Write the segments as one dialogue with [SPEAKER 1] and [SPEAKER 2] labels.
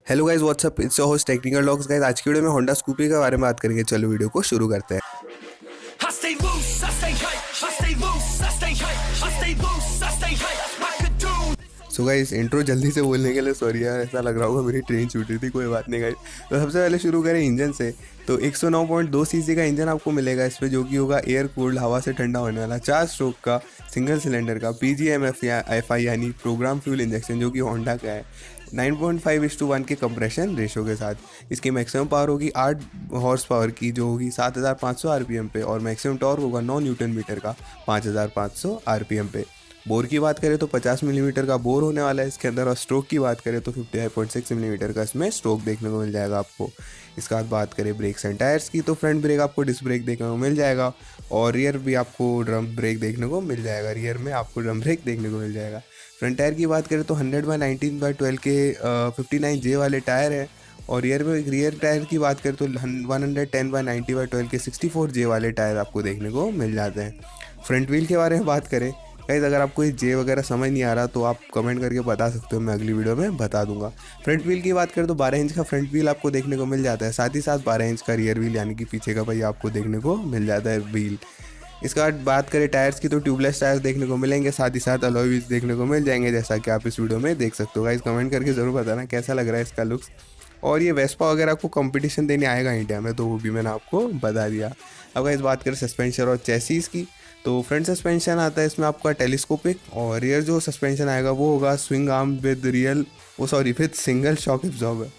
[SPEAKER 1] Hello guys what's up, it's your host technical dogs. Guys आज की video में Honda Scooby के बारे में बात करेंगे। चलो वीडियो को शुरू करते हैं।
[SPEAKER 2] I stay loose, I stay hype, I stay loose, I stay hype, I stay loose, I stay hype, I could do
[SPEAKER 1] so guys intro जल्दी से बोलने के लिए सॉरी यार, ऐसा लग रहा होगा मेरी ट्रेन छूट रही थी, कोई बात नहीं गाइस। तो सबसे पहले शुरू करें इंजन से। तो 109.2 सीसी का इंजन आपको मिलेगा इस पे, जो कि होगा एयर कूल्ड, हवा से ठंडा होने वाला, 4 स्ट्रोक का सिंगल सिलेंडर का PGM-FI यानी प्रोग्राम फ्यूल इंजेक्शन, जो कि होंडा का है। 9.5:1 के कंप्रेशन रेशो के साथ इसकी मैक्सिमम पावर होगी 8 हॉर्स पावर की, जो होगी 7500 आरपीएम पे, और मैक्सिमम टॉर्क होगा 9 न्यूटन मीटर का 5500 आरपीएम पे। बोर की बात करें तो 50 मिलीमीटर का बोर होने वाला है इसके अंदर, और स्ट्रोक की बात करें तो 55.6 मिलीमीटर का इसमें स्ट्रोक देखने को मिल जाएगा आपको। इसके बाद बात करें ब्रेक्स एंड टायर्स की, तो फ्रंट ब्रेक आपको डिस्क ब्रेक देखने को मिल जाएगा, और रियर भी आपको ड्रम ब्रेक देखने को मिल जाएगा। रियर में आपको ड्रम ब्रेक देखने को मिल जाएगा। फ्रंट टायर की बात करें तो 100/19/12 के 59J वाले टायर हैं, और रियर टायर की बात करें तो 110/90/12 के 64J वाले टायर आपको देखने को मिल जाते हैं। फ्रंट व्हील के बारे में बात करें गाइस, अगर आपको ये जे वगैरह समझ नहीं आ रहा तो आप कमेंट करके बता सकते हो, मैं अगली वीडियो में बता दूंगा। फ्रंट व्हील की बात करें तो 12 इंच का फ्रंट व्हील आपको देखने को मिल जाता है, साथ ही साथ 12 इंच का रियर व्हील यानी कि पीछे का पहिया आपको देखने को मिल जाता है व्हील। इसके बाद बात करें टायर्स की, तो ट्यूबलेस टायर्स देखने को मिलेंगे, साथ ही साथ अलॉय व्हील्स देखने को मिल जाएंगे, जैसा कि आप इस वीडियो में देख सकते हो। गाइस कमेंट करके ज़रूर बताना कैसा लग रहा है इसका लुक्स। और ये वेस्पा वगैरह आपको कंपटीशन देने आएगा इंडिया में, तो वो भी मैंने आपको बता दिया। अब गाइस बात करें सस्पेंशन और चेसिस की, तो फ्रंट सस्पेंशन आता है इसमें आपका टेलीस्कोपिक, और रियर जो सस्पेंशन आएगा वो होगा swing arm with single shock absorber.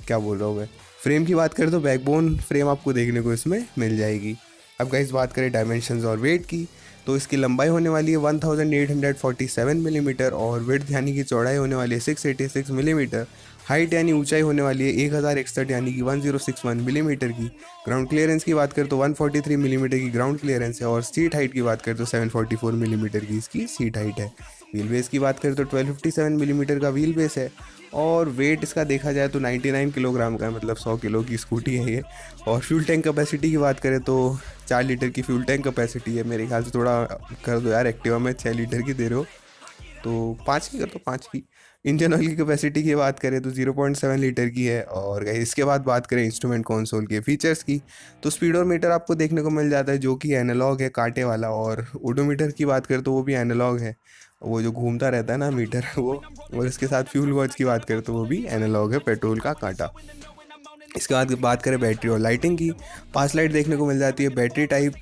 [SPEAKER 1] क्या बोल रहा हूँ मैं। फ्रेम की बात करें तो बैकबोन फ्रेम आपको देखने को इसमें मिल जाएगी। अब गाइस बात करें डायमेंशंस और वेट की, तो इसकी लंबाई होने वाली है 1847 मिलीमीटर, और विड्थ यानी कि चौड़ाई होने वाली है 686 मिलीमीटर। हाइट यानी ऊंचाई होने वाली है 1061 यानी कि 1061 मिलीमीटर की। ग्राउंड क्लियरेंस की बात करें तो 143 मिलीमीटर की ग्राउंड क्लियरेंस है, और सीट हाइट की बात करें तो 744 मिलीमीटर की इसकी सीट हाइट है। व्हील बेस की बात करें तो 1257 मिलीमीटर का व्हील बेस है, और वेट इसका देखा जाए तो 99 किलोग्राम का है, मतलब 100 किलो की स्कूटी है ये। और फ्यूल टैंक कैपेसिटी की बात करें तो 4 लीटर की फ्यूल टैंक कैपेसिटी है। मेरे ख्याल से थोड़ा कर दो यार, एक्टिवा में 6 लीटर की दे रहे हो तो 5 की कर दो, 5 की। इंजन ऑयल की कैपेसिटी की बात करें तो 0.7 लीटर की है। और गाइस इसके बाद बात करें इंस्ट्रूमेंट कंसोल के फीचर्स की, तो स्पीडोमीटर आपको देखने को मिल जाता है, जो कि एनालॉग है, कांटे वाला। और ओडोमीटर की बात करें तो वो भी एनालॉग है, वो जो घूमता रहता है ना मीटर वो। और इसके साथ फ्यूल गॉज की बात करें तो वो भी एनालॉग है, पेट्रोल का कांटा। इसके बाद बात करें बैटरी और लाइटिंग की, 5 लाइट देखने को मिल जाती है। बैटरी टाइप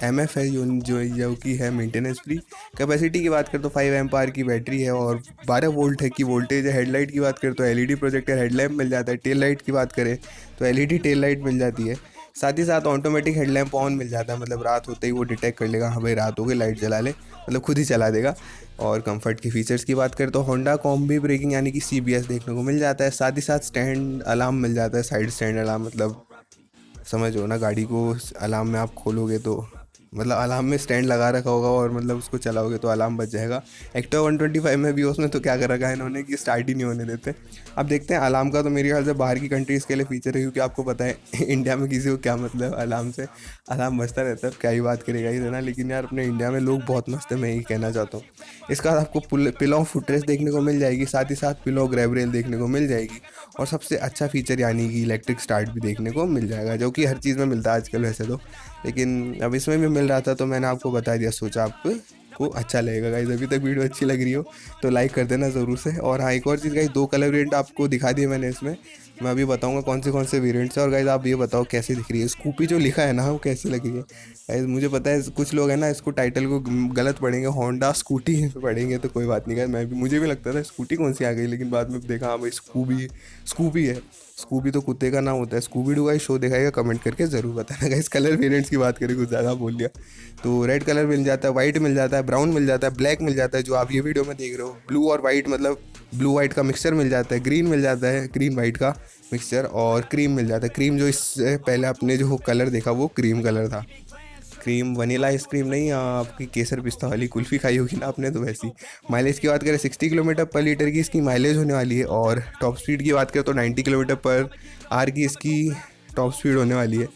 [SPEAKER 1] MF है, जो कि है मेंटेनेंस फ्री। कैपेसिटी की बात करें तो 5 एम्प आवर की बैटरी है, और 12 वोल्ट है की वोल्टेज है। हेडलाइट की बात करें तो LED प्रोजेक्टर हेडलैम्प मिल जाता है। टेल लाइट की बात करें तो LED टेल लाइट मिल जाती है। साथ ही साथ ऑटोमेटिक हेडलैम्प ऑन मिल जाता है, मतलब रात होते ही वो डिटेक्ट कर लेगा, हाँ भाई रात हो गई, लाइट जला ले, मतलब खुद ही चला देगा। और कंफर्ट की फीचर्स की बात करें तो होंडा कॉम्बी ब्रेकिंग यानी कि CBS देखने को मिल जाता है। साथ ही साथ स्टैंड अलार्म मिल जाता है, साइड स्टैंड अलार्म, मतलब समझो ना, गाड़ी को अलार्म में आप खोलोगे तो मतलब अलार्म में स्टैंड लगा रखा होगा, और मतलब उसको चलाओगे तो अलार्म बज जाएगा। एक्टिवा 125 में भी उसमें तो क्या कर रखा है इन्होंने कि स्टार्ट ही नहीं होने देते। अब देखते हैं अलार्म का, तो मेरे ख्याल से बाहर की कंट्रीज़ के लिए फीचर है, क्योंकि आपको पता है इंडिया में किसी को क्या मतलब अलार्म से। अलार्म बजता रहता है, क्या ही बात करेगा ही ना, लेकिन यार अपने इंडिया में लोग बहुत मस्त है, मैं यही कहना चाहता हूँ। इसका आपको पिलो फुटरेस्ट देखने को मिल जाएगी, साथ ही साथ पिलो ग्रैब रेल देखने को मिल जाएगी, और सबसे अच्छा फीचर यानी कि इलेक्ट्रिक स्टार्ट भी देखने को मिल जाएगा, जो कि हर चीज़ में मिलता है आजकल वैसे तो, लेकिन अब इसमें भी मिल रहा था तो मैंने आपको बता दिया, सोचा आपको अच्छा लगेगा। गाइस अभी तक वीडियो अच्छी लग रही हो तो लाइक कर देना ज़रूर से। और हाँ, एक और चीज़ गाइस, 2 कलर वेरिएंट आपको दिखा दिए मैंने इसमें, मैं अभी बताऊंगा कौन से वेरिएंट्स है। और गाइस आप ये बताओ कैसी दिख रही है स्कूपी, जो लिखा है ना वो कैसी लगी है। गाइस मुझे पता है कुछ लोग हैं ना इसको टाइटल को गलत पढ़ेंगे, होंडा स्कूटी पढ़ेंगे, तो कोई बात नहीं गाइस, मुझे भी लगता था स्कूटी कौन सी आ गई, लेकिन बाद में देखा हाँ भाई स्कूबी है। स्कूबी तो कुत्ते का नाम होता है। स्कूबी डू गाइस शो दिखाएगा, कमेंट करके ज़रूर बताना गाइस। कलर वेरिएंट्स की बात करें, कुछ ज़्यादा बोल लिया, तो रेड कलर मिल जाता है, वाइट मिल जाता है, ब्राउन मिल जाता है, ब्लैक मिल जाता है, जो आप ये वीडियो में देख रहे हो, ब्लू और वाइट, मतलब ब्लू वाइट का मिक्सचर मिल जाता है, ग्रीन मिल जाता है, ग्रीन वाइट का मिक्सचर, और क्रीम मिल जाता है। क्रीम जो इससे पहले आपने जो कलर देखा वो क्रीम कलर था। क्रीम वनीला आइसक्रीम नहीं, आपकी केसर पिस्ता वाली कुल्फ़ी खाई होगी ना आपने, तो वैसी। माइलेज की बात करें 60 किलोमीटर पर लीटर की इसकी माइलेज होने वाली है, और टॉप स्पीड की बात करें तो 90 किलोमीटर पर आवर की इसकी टॉप स्पीड होने वाली है।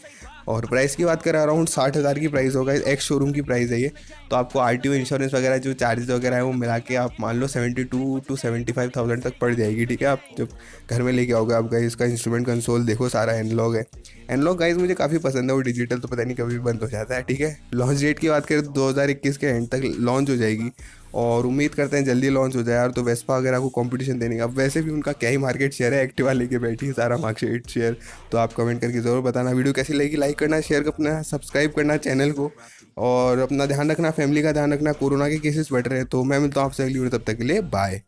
[SPEAKER 1] और प्राइस की बात करें अराउंड 60,000 की प्राइस होगा, एक्स शोरूम की प्राइस है ये। तो आपको आरटीओ इंश्योरेंस वगैरह जो चार्जेस वगैरह है वो मिला के आप मान लो 72 to 75,000 तक पड़ जाएगी, ठीक है। आप जब घर में लेके आओगे, आप गाइस इसका इंस्ट्रूमेंट कंसोल देखो, सारा एनालॉग है। एनालॉग गाइस मुझे काफ़ी पसंद है, वो डिजिटल तो पता नहीं कभी बंद हो जाता है, ठीक है। लॉन्च डेट की बात करें तो 2021 के एंड तक लॉन्च हो जाएगी, और उम्मीद करते हैं जल्दी लॉन्च हो जाए यार। तो वेस्पा वगैरह को कंपटीशन देने का, अब वैसे भी उनका क्या ही मार्केट शेयर है, एक्टिवा लेके बैठी है सारा मार्केट शेयर। तो आप कमेंट करके ज़रूर बताना। वीडियो कैसी लगी, लाइक करना, शेयर करना, सब्सक्राइब करना चैनल को, और अपना ध्यान रखना, फैमिली का ध्यान रखना। कोरोना के केसेस बढ़ रहे हैं। तो मैं मिलता हूँ आपसे अगली वीडियो, तब तक के लिए बाय।